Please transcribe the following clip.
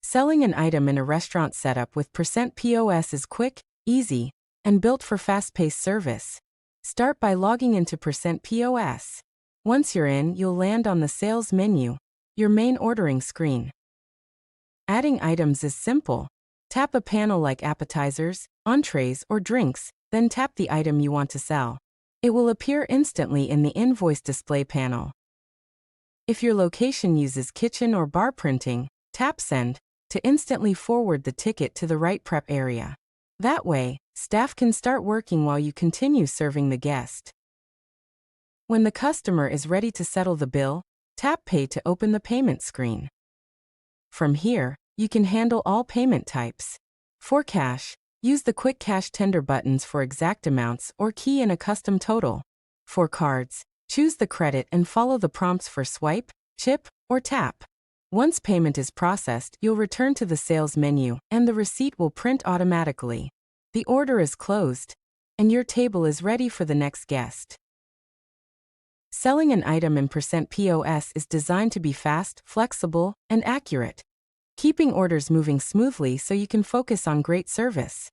Selling an item in a restaurant setup with Percent POS is quick, easy, and built for fast-paced service. Start by logging into Percent POS. Once you're in, you'll land on the sales menu, your main ordering screen. Adding items is simple. Tap a panel like appetizers, entrees, or drinks, then tap the item you want to sell. It will appear instantly in the invoice display panel. If your location uses kitchen or bar printing, tap Send to instantly forward the ticket to the right prep area. That way, staff can start working while you continue serving the guest. When the customer is ready to settle the bill, tap Pay to open the payment screen. From here, you can handle all payment types. For cash, use the Quick Cash Tender buttons for exact amounts or key in a custom total. For cards, choose the credit and follow the prompts for swipe, chip, or tap. Once payment is processed, you'll return to the sales menu, and the receipt will print automatically. The order is closed, and your table is ready for the next guest. Selling an item in Percent POS is designed to be fast, flexible, and accurate, keeping orders moving smoothly so you can focus on great service.